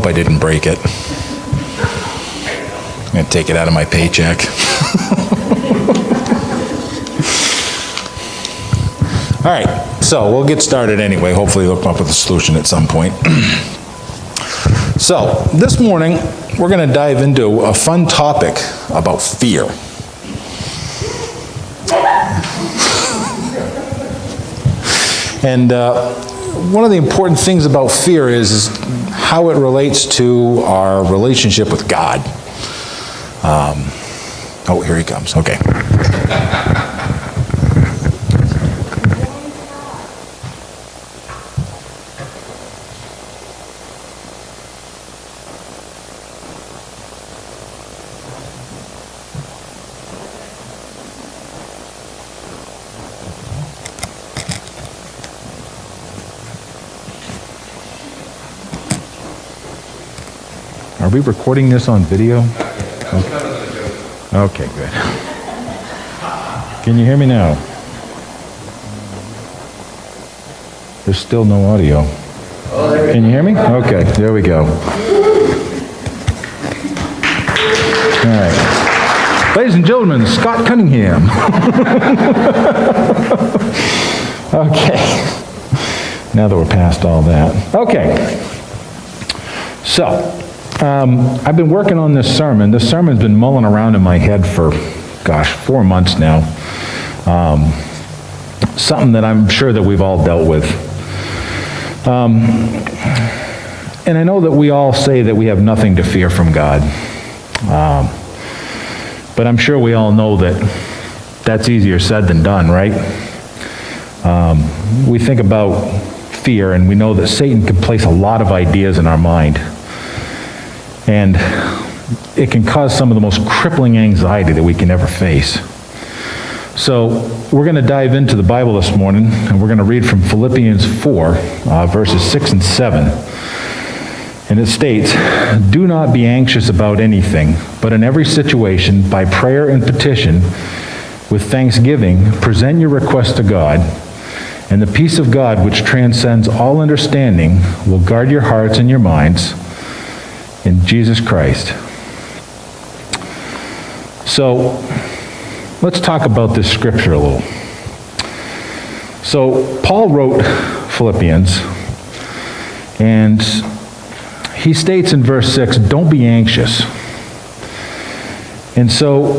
I didn't break it. I'm going to take it out of my paycheck. All right, so we'll get started anyway. Hopefully we'll come up with a solution at some point. So, this morning, we're going to dive into a fun topic about fear. And one of the important things about fear is how it relates to our relationship with God. Oh, here he comes. Okay. Are we recording this on video? Okay, good. Can you hear me now? There's still no audio. Can you hear me? Okay, there we go. All right. Ladies and gentlemen, Scott Cunningham. Okay. Now that we're past all that. Okay. So, I've been working on this sermon. This sermon's been mulling around in my head for, 4 months now. Something that I'm sure that we've all dealt with. And I know that we all say that we have nothing to fear from God. But I'm sure we all know that that's easier said than done, right? We think about fear, and we know that Satan can place a lot of ideas in our mind. And it can cause some of the most crippling anxiety that we can ever face. So we're going to dive into the Bible this morning, and we're going to read from Philippians 4, verses 6 and 7. And it states, "Do not be anxious about anything, but in every situation, by prayer and petition, with thanksgiving, present your requests to God, and the peace of God, which transcends all understanding, will guard your hearts and your minds in Jesus Christ." So, let's talk about this scripture a little. So, Paul wrote Philippians, and he states in verse 6, "Don't be anxious." And so,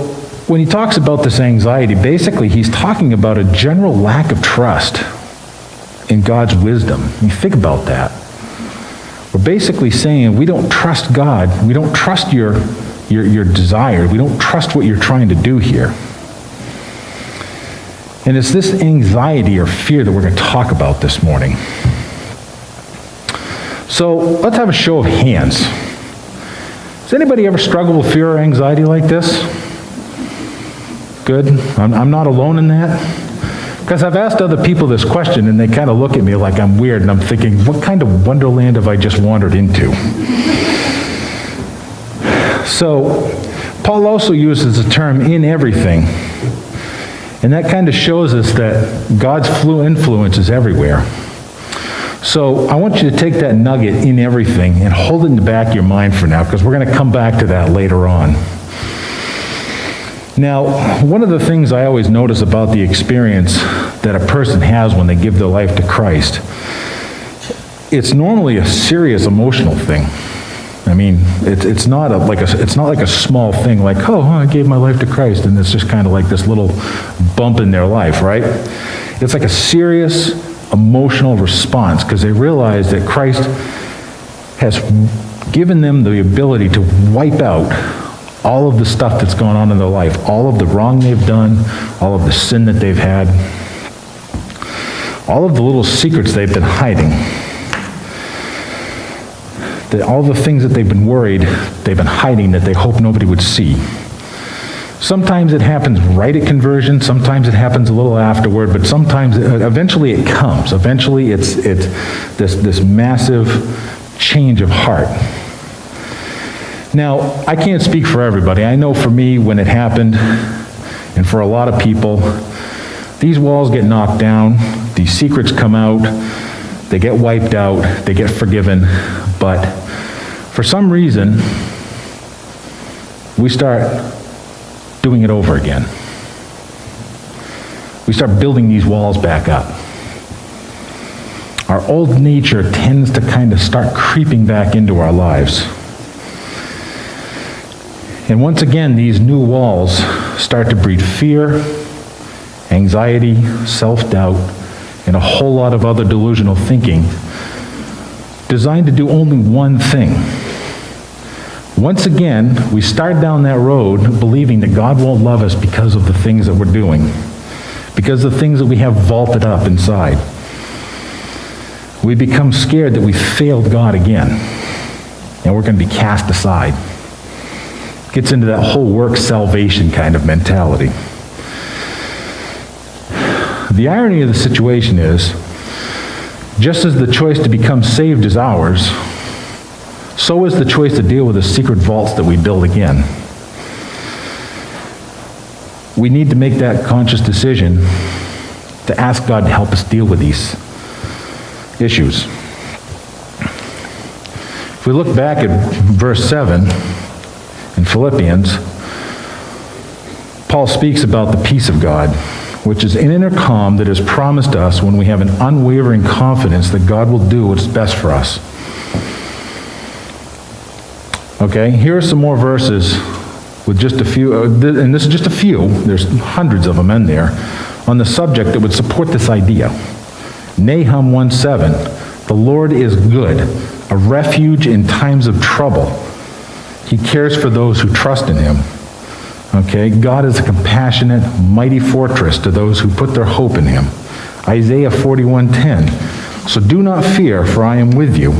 when he talks about this anxiety, basically he's talking about a general lack of trust in God's wisdom. You think about that. We're basically saying we don't trust God. We don't trust your desire. We don't trust what you're trying to do here. And it's this anxiety or fear that we're going to talk about this morning. So let's have a show of hands. Does anybody ever struggle with fear or anxiety like this? Good. I'm not alone in that. Because I've asked other people this question, and they kind of look at me like I'm weird, and I'm thinking, what kind of wonderland have I just wandered into? So, Paul also uses the term "in everything," and that kind of shows us that God's influence is everywhere. So, I want you to take that nugget, "in everything," and hold it in the back of your mind for now, because we're going to come back to that later on. Now, one of the things I always notice about the experience that a person has when they give their life to Christ, it's normally a serious emotional thing. I mean, it's not like a small thing like, oh, I gave my life to Christ, and it's just kind of like this little bump in their life, right? It's like a serious emotional response because they realize that Christ has given them the ability to wipe out all of the stuff that's gone on in their life, all of the wrong they've done, all of the sin that they've had, all of the little secrets they've been hiding, all the things that they've been worried they've been hiding that they hope nobody would see. Sometimes it happens right at conversion, sometimes it happens a little afterward, but sometimes, eventually it comes. Eventually it's this massive change of heart. Now, I can't speak for everybody. I know for me, when it happened, and for a lot of people, these walls get knocked down, these secrets come out, they get wiped out, they get forgiven, but for for some reason, we start doing it over again. We start building these walls back up. Our old nature tends to kind of start creeping back into our lives. And once again, these new walls start to breed fear, anxiety, self-doubt, and a whole lot of other delusional thinking designed to do only one thing. Once again, we start down that road believing that God won't love us because of the things that we're doing, because of the things that we have vaulted up inside. We become scared that we failed God again, and we're going to be cast aside. Gets into that whole work salvation kind of mentality. The irony of the situation is, just as the choice to become saved is ours, so is the choice to deal with the secret vaults that we build again. We need to make that conscious decision to ask God to help us deal with these issues. If we look back at verse 7 in Philippians, Paul speaks about the peace of God, which is an inner calm that is promised us when we have an unwavering confidence that God will do what's best for us. Okay, here are some more verses with just a few, and this is just a few, there's hundreds of them in there, on the subject that would support this idea. Nahum 1:7, the Lord is good, a refuge in times of trouble. He cares for those who trust in him. Okay, God is a compassionate, mighty fortress to those who put their hope in him. Isaiah 41:10, so do not fear, for I am with you.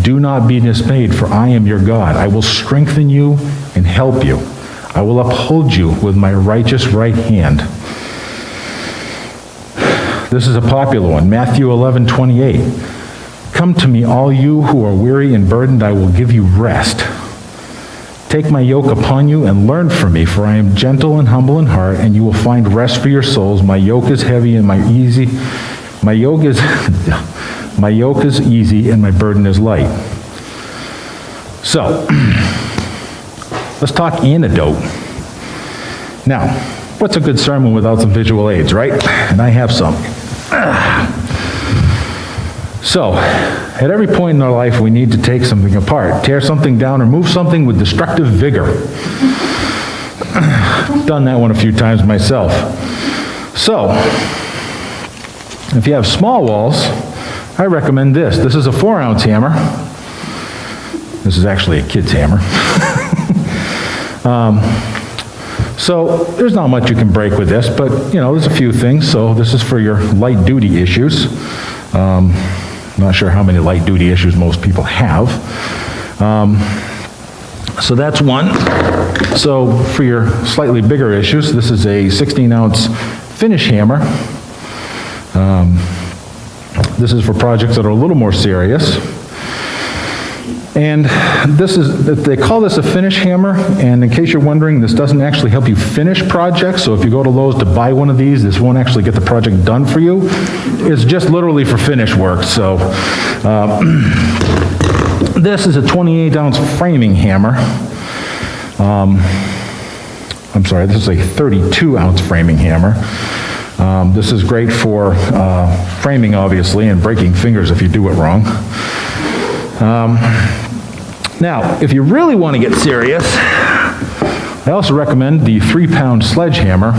Do not be dismayed, for I am your God. I will strengthen you and help you. I will uphold you with my righteous right hand. This is a popular one, Matthew 11:28. Come to me, all you who are weary and burdened, I will give you rest. Take my yoke upon you and learn from me, for I am gentle and humble in heart, and you will find rest for your souls. My yoke is heavy and my yoke is easy and my burden is light. So, let's talk antidote. Now, what's a good sermon without some visual aids, right? And I have some. So, at every point in our life, we need to take something apart, tear something down, or move something with destructive vigor. Done that one a few times myself. So, if you have small walls, I recommend this. This is a 4-ounce hammer. This is actually a kid's hammer. So there's not much you can break with this, but there's a few things. So this is for your light duty issues. Not sure how many light duty issues most people have. So that's one. So for your slightly bigger issues, this is a 16-ounce finish hammer. This is for projects that are a little more serious. And they call this a finish hammer, and in case you're wondering, this doesn't actually help you finish projects, so if you go to Lowe's to buy one of these, this won't actually get the project done for you. It's just literally for finish work, so. This is a 28-ounce framing hammer. I'm sorry, this is a 32-ounce framing hammer. This is great for framing, obviously, and breaking fingers if you do it wrong. Now, if you really want to get serious, I also recommend the 3-pound sledgehammer.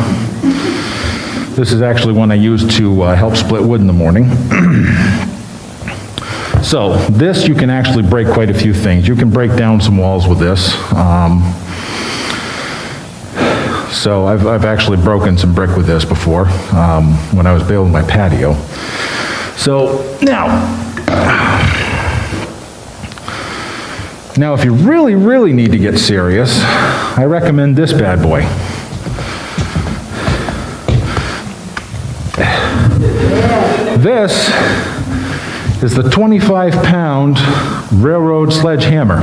This is actually one I use to help split wood in the morning. So, this you can actually break quite a few things. You can break down some walls with this. So I've actually broken some brick with this before when I was building my patio. So now if you really, really need to get serious, I recommend this bad boy. This is the 25-pound railroad sledgehammer.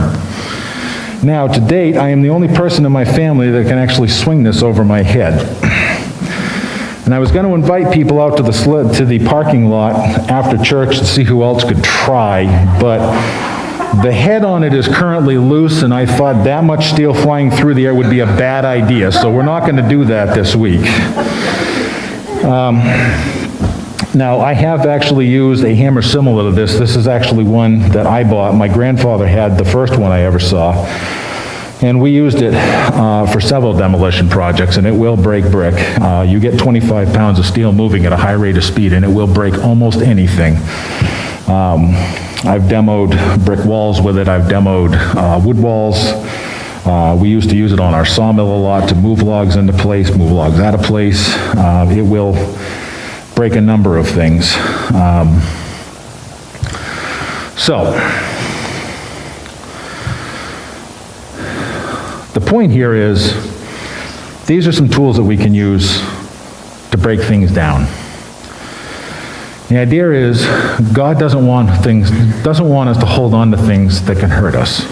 Now, to date, I am the only person in my family that can actually swing this over my head. And I was going to invite people out to the parking lot after church to see who else could try, but The head on it is currently loose, and I thought that much steel flying through the air would be a bad idea, so we're not going to do that this week. Now, I have actually used a hammer similar to this. This is actually one that I bought. My grandfather had the first one I ever saw, and we used it for several demolition projects, and it will break brick. You get 25 pounds of steel moving at a high rate of speed, and it will break almost anything. I've demoed brick walls with it. I've demoed wood walls. We used to use it on our sawmill a lot to move logs into place, move logs out of place. It will break a number of things. The point here is, these are some tools that we can use to break things down. The idea is, God doesn't want us to hold on to things that can hurt us.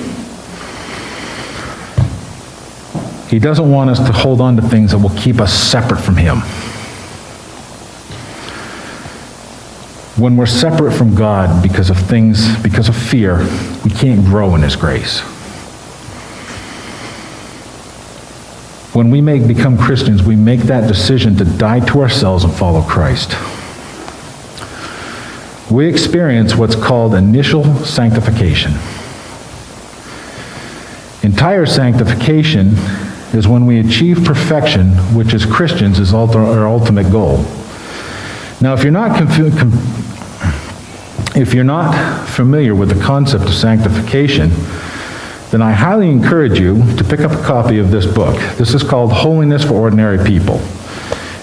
He doesn't want us to hold on to things that will keep us separate from Him. When we're separate from God because of fear, we can't grow in His grace. When we become Christians, we make that decision to die to ourselves and follow Christ. We experience what's called initial sanctification. Entire sanctification is when we achieve perfection, which as Christians is our ultimate goal. Now, if you're not familiar with the concept of sanctification, then I highly encourage you to pick up a copy of this book. This is called Holiness for Ordinary People.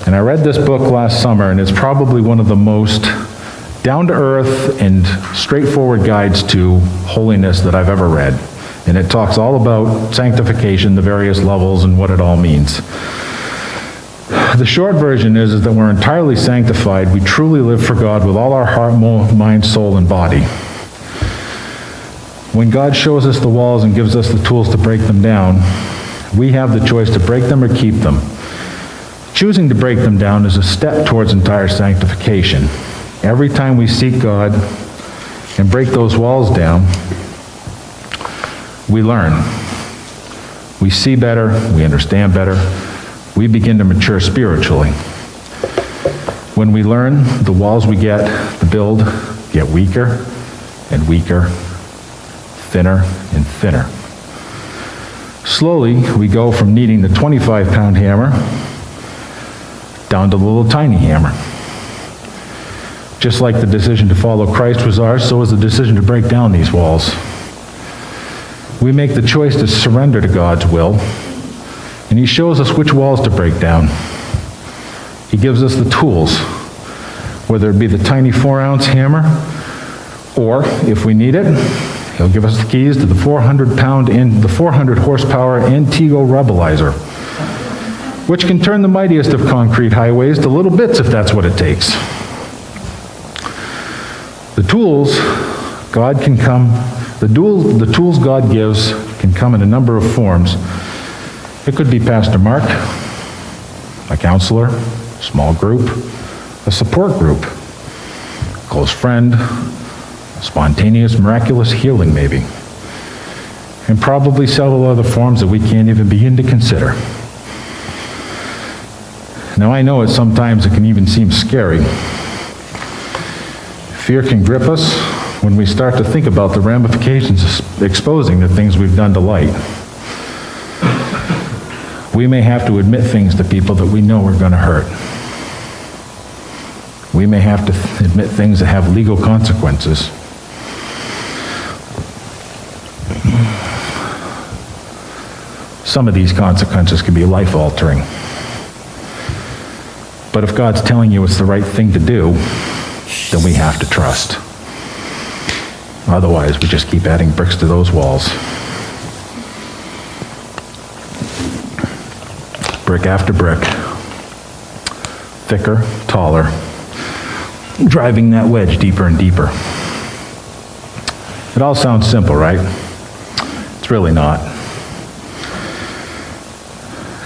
And I read this book last summer, and it's probably one of the most down-to-earth and straightforward guides to holiness that I've ever read. And it talks all about sanctification, the various levels, and what it all means. The short version is that we're entirely sanctified. We truly live for God with all our heart, mind, soul, and body. When God shows us the walls and gives us the tools to break them down, we have the choice to break them or keep them. Choosing to break them down is a step towards entire sanctification. Every time we seek God and break those walls down, we learn. We see better, we understand better, we begin to mature spiritually. When we learn, the walls we get to build get weaker and weaker, thinner and thinner. Slowly, we go from needing the 25-pound hammer down to the little tiny hammer. Just like the decision to follow Christ was ours, so is the decision to break down these walls. We make the choice to surrender to God's will, and He shows us which walls to break down. He gives us the tools, whether it be the tiny 4-ounce hammer, or, if we need it, He'll give us the keys to the 400 horsepower Antego Rebelizer, which can turn the mightiest of concrete highways to little bits if that's what it takes. The tools God gives can come in a number of forms. It could be Pastor Mark, a counselor, a small group, a support group, a close friend, spontaneous, miraculous healing maybe, and probably several other forms that we can't even begin to consider. Now, I know sometimes it can even seem scary. Fear can grip us when we start to think about the ramifications of exposing the things we've done to light. We may have to admit things to people that we know are going to hurt. We may have to admit things that have legal consequences. Some of these consequences can be life-altering. But if God's telling you it's the right thing to do, then we have to trust. Otherwise, we just keep adding bricks to those walls. Brick after brick. Thicker, taller, driving that wedge deeper and deeper. It all sounds simple, right? It's really not.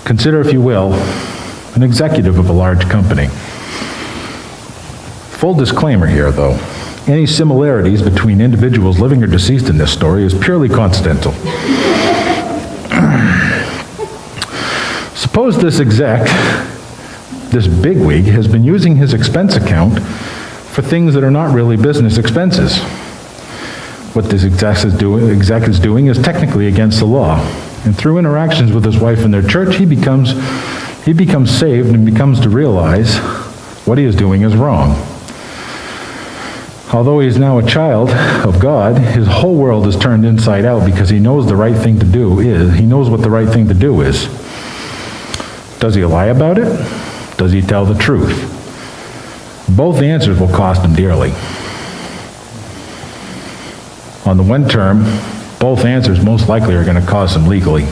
Consider, if you will, an executive of a large company. Full disclaimer here, though. Any similarities between individuals living or deceased in this story is purely coincidental. Suppose this exec, this bigwig, has been using his expense account for things that are not really business expenses. What this exec is doing is technically against the law. And through interactions with his wife in their church, he becomes saved and becomes to realize what he is doing is wrong. Although he is now a child of God, his whole world is turned inside out because he knows the right thing to do is. He knows what the right thing to do is. Does he lie about it? Does he tell the truth? Both answers will cost him dearly. On the one term, both answers most likely are going to cost him legally.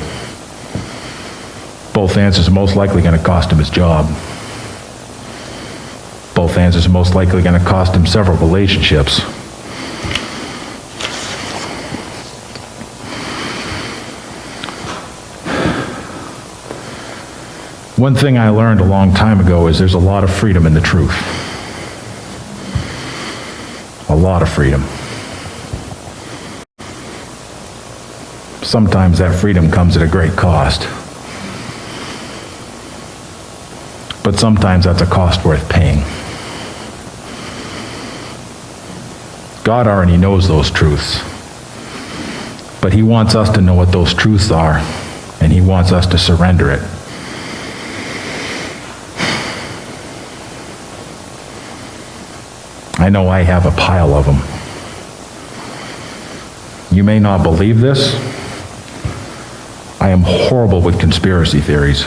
Both answers are most likely going to cost him his job. Both answers are most likely going to cost him several relationships. One thing I learned a long time ago is there's a lot of freedom in the truth. A lot of freedom. Sometimes that freedom comes at a great cost. But sometimes that's a cost worth paying. God already knows those truths. But he wants us to know what those truths are, and he wants us to surrender it. I know I have a pile of them. You may not believe this. I am horrible with conspiracy theories.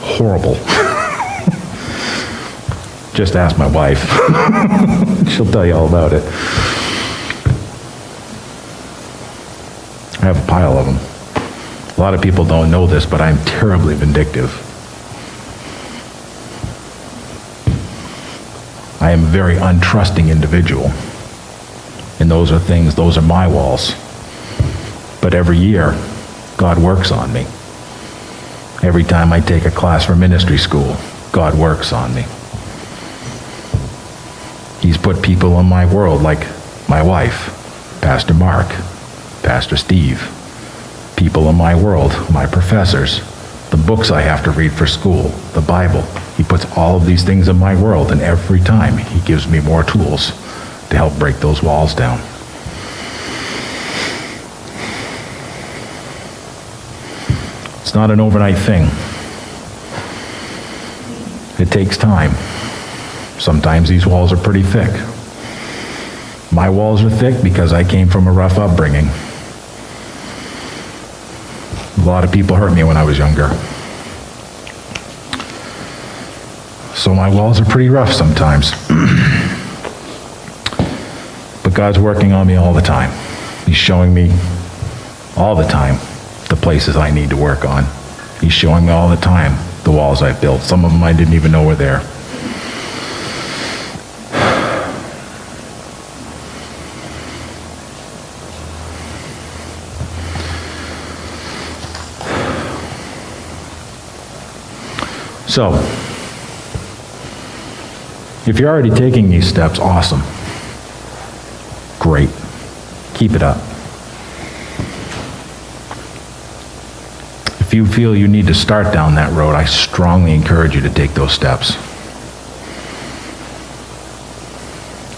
Horrible. Just ask my wife. She'll tell you all about it. I have a pile of them. A lot of people don't know this, but I'm terribly vindictive. I am a very untrusting individual. And those are my walls. But every year, God works on me. Every time I take a class for ministry school, God works on me. He's put people in my world like my wife, Pastor Mark, Pastor Steve, people in my world, my professors, the books I have to read for school, the Bible. He puts all of these things in my world, and every time he gives me more tools to help break those walls down. It's not an overnight thing. It takes time. Sometimes these walls are pretty thick. My walls are thick because I came from a rough upbringing. A lot of people hurt me when I was younger. So my walls are pretty rough sometimes. But God's working on me all the time. He's showing me all the time the places I need to work on. He's showing me all the time the walls I've built. Some of them I didn't even know were there. So, if you're already taking these steps, awesome. Great. Keep it up. If you feel you need to start down that road, I strongly encourage you to take those steps.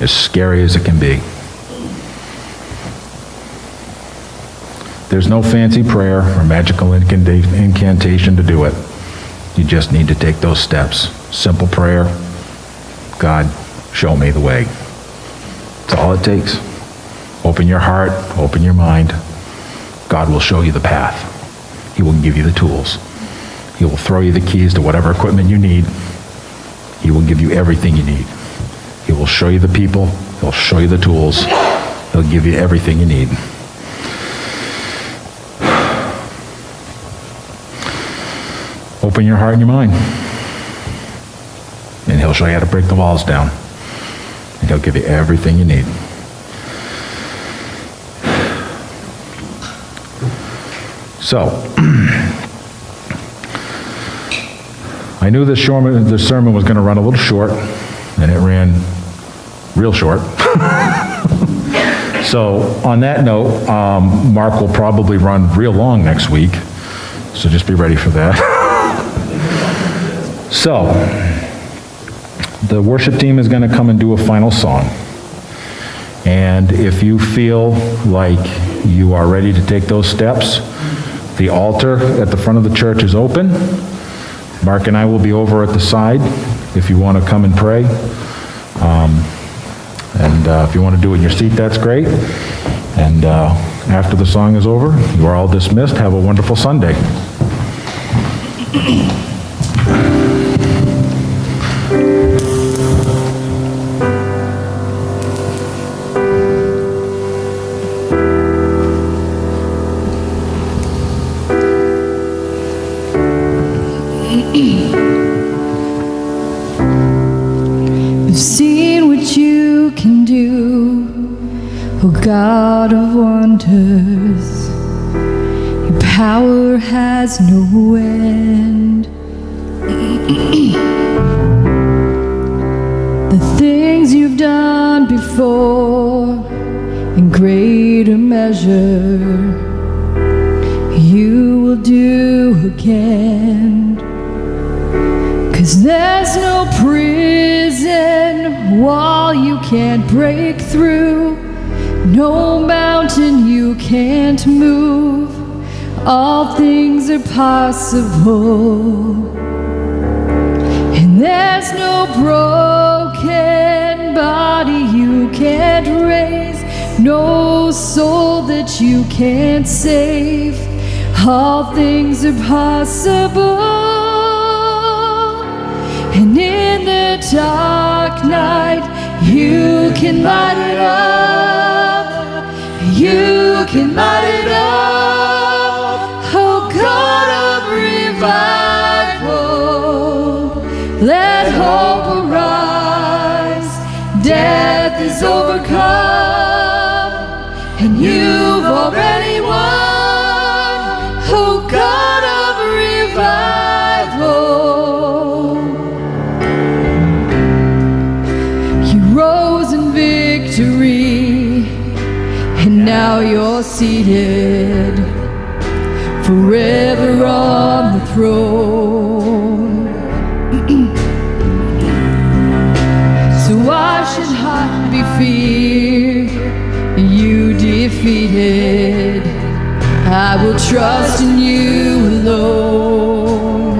As scary as it can be. There's no fancy prayer or magical incantation to do it. You just need to take those steps. Simple prayer. God, show me the way. That's all it takes. Open your heart, open your mind. God will show you the path. He will give you the tools. He will throw you the keys to whatever equipment you need. He will give you everything you need. He will show you the people. He'll show you the tools. He'll give you everything you need. Open your heart and your mind. And he'll show you how to break the walls down. And he'll give you everything you need. So, I knew this sermon was going to run a little short, and it ran real short. So on that note, Mark will probably run real long next week, so just be ready for that. So, the worship team is going to come and do a final song. And if you feel like you are ready to take those steps, the altar at the front of the church is open. Mark and I will be over at the side if you want to come and pray. If you want to do it in your seat, that's great. And after the song is over, you are all dismissed. Have a wonderful Sunday. I've seen what you can do, oh God of wonders. Your power has no end. The things you've done before, in greater measure, you will do again. 'Cause there's no prison wall you can't break through, no mountain you can't move. All things are possible. And there's no broken body you can't raise, no soul that you can't save. All things are possible. And in the dark night, you can light it up. You can light it up. Oh God of revival, let hope arise. Death is overcome, and you've already won. Oh God of revival. Rose in victory, and now you're seated forever on the throne. So why should I be feared? You defeated. I will trust in you alone.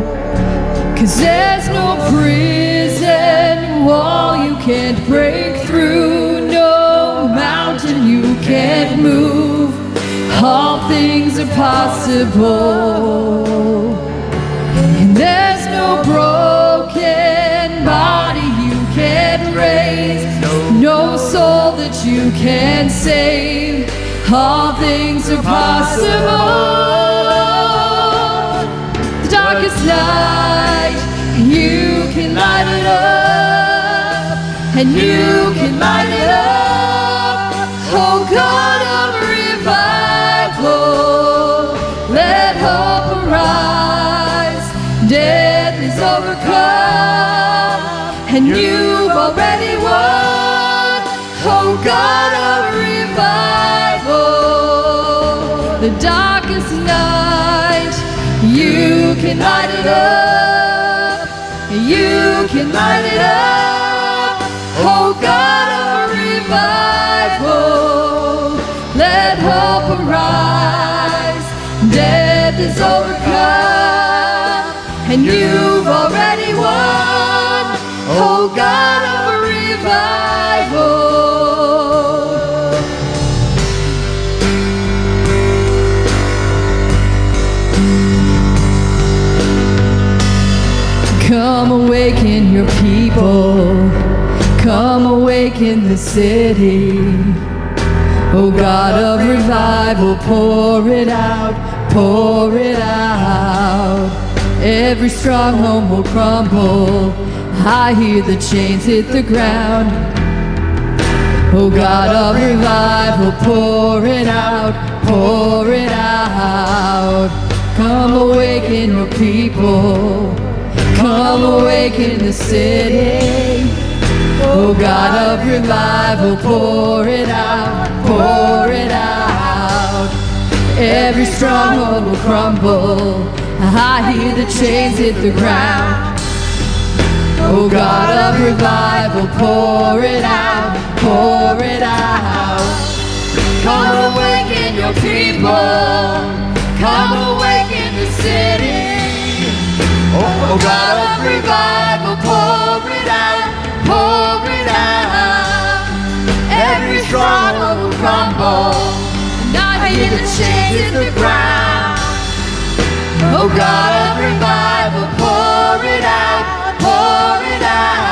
'Cause there's no prison wall you can't break through, no mountain you can't move. All things are possible. And there's no broken body you can't raise, no soul that you can't save. All things are possible. The darkest night, you can light it up, and you can light it up. Oh God of revival, let hope arise. Death is overcome, and you've already won. Oh God of revival, the darkest night, you can light it up. You can light it up. Oh God of revival, let hope arise. Death is overcome, and you've already won. Oh God of revival. Come awaken your people, come awaken the city. Oh God of revival, pour it out, pour it out. Every stronghold will crumble, I hear the chains hit the ground. Oh God of revival, pour it out, pour it out. Come awaken your people, come awaken the city. Oh God of revival, pour it out, pour it out. Every stronghold will crumble. I hear the chains hit the ground. Oh God of revival, pour it out, pour it out. Come awaken your people, come awaken the city. Oh God of revival, pour it out, pour it out. Every stronghold will crumble, and I hear the chains hit the ground. Oh God of revival, pour it out, pour it out.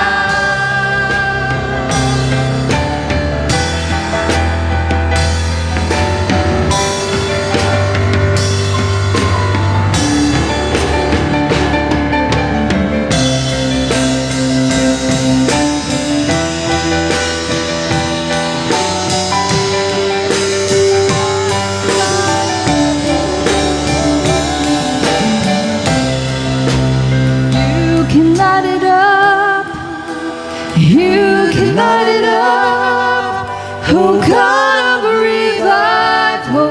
You can light it up, oh God of revival.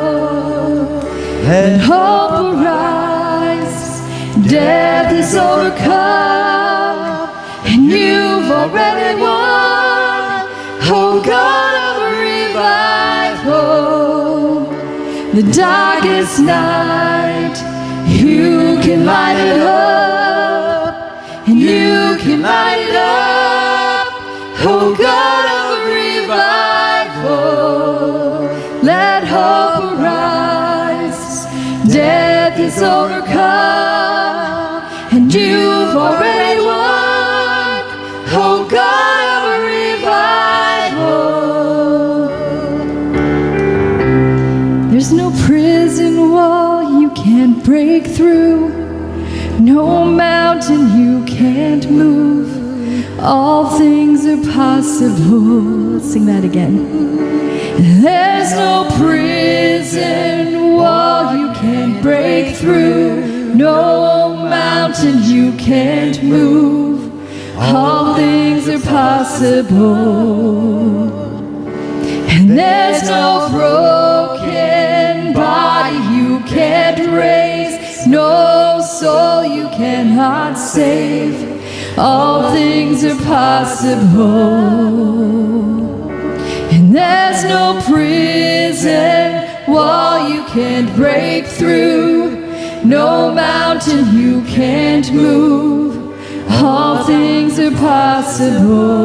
Let hope arise, death is overcome, and you've already won, oh God of revival. The darkest night, you can light it up, and you can light it up. Oh God of revival, let hope arise, death is overcome, and you've already won, oh God of revival. There's no prison wall you can't break through, no mountain you can't move. All things are possible. Let's sing that again. There's no prison wall you can't break through, no mountain you can't move. All things are possible. And there's no broken body you can't raise, no soul you cannot save. All things are possible. And there's no prison wall you can't break through, no mountain you can't move. All things are possible.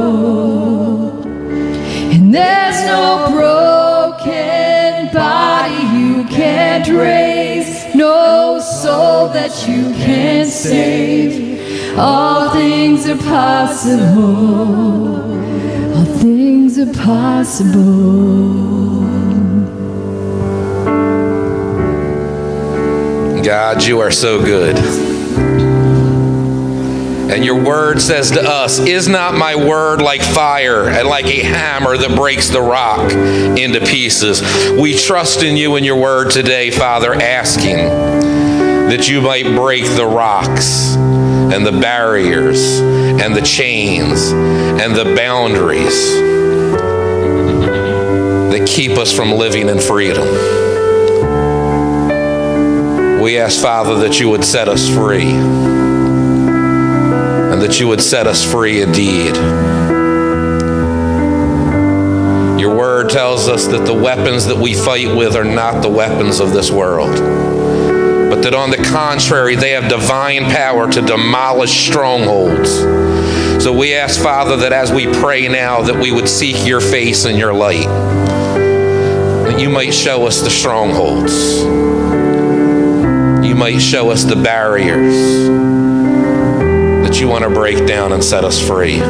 And there's no broken body you can't raise, no soul that you can't save. All things are possible. All things are possible. God, you are so good. And your word says to us, is not my word like fire and like a hammer that breaks the rock into pieces? We trust in you and your word today, Father, asking that you might break the rocks and the barriers and the chains and the boundaries that keep us from living in freedom. We ask, Father, that you would set us free, and that you would set us free indeed. Your word tells us that the weapons that we fight with are not the weapons of this world, but that on the contrary, they have divine power to demolish strongholds. So we ask, Father, that as we pray now, that we would seek your face and your light, that you might show us the strongholds. You might show us the barriers that you want to break down and set us free.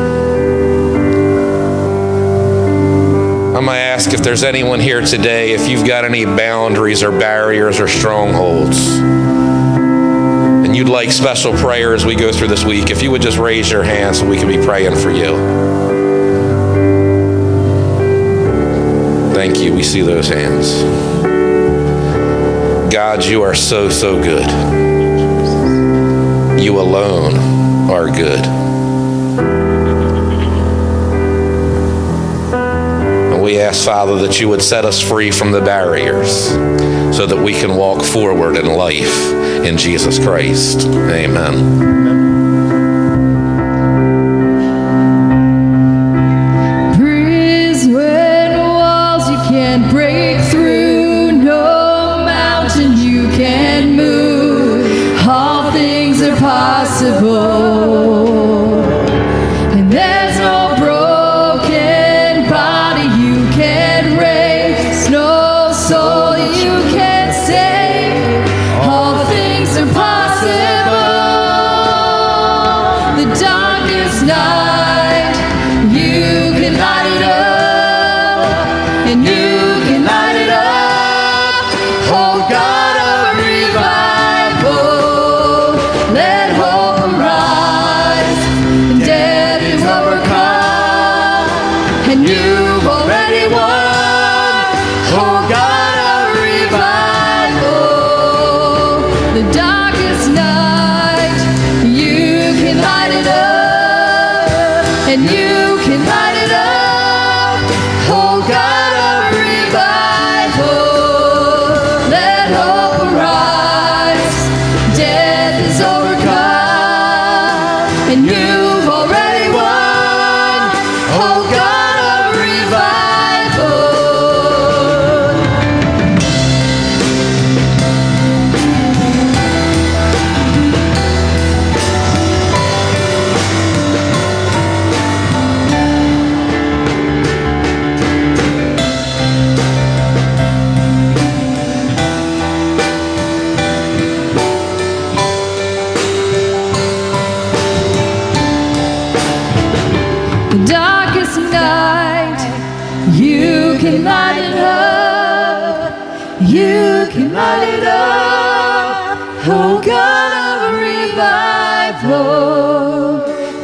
I'm going to ask if there's anyone here today, if you've got any boundaries or barriers or strongholds, and you'd like special prayer as we go through this week, if you would just raise your hand so we can be praying for you. Thank you. We see those hands. God, you are so, so good. You alone are good. we ask, Father, that you would set us free from the barriers so that we can walk forward in life in Jesus Christ. Amen. Prison walls you can't break through, no mountain you can't move. All things are possible, and there's no broken body you can't raise, no soul you can't save. All things are possible. The darkest night, you can light it up, and you can light it up. Oh God of revival, let hope arise. Death is overcome, and you've already won. Oh God of revival, the darkest night, you can light it up, and you can light it up. Oh God of revival, let hope arise. Death is overcome, and you've already won. Oh God of revival. The darkest night, you can light it up, you can light it up. Oh God of revival,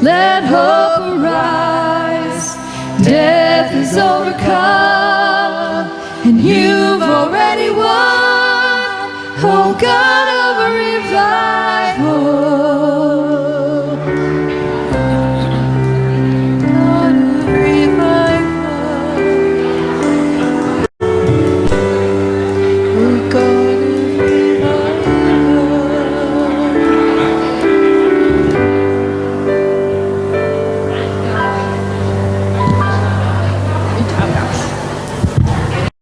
let hope arise. Death is overcome, and you've already won. Oh God of revival.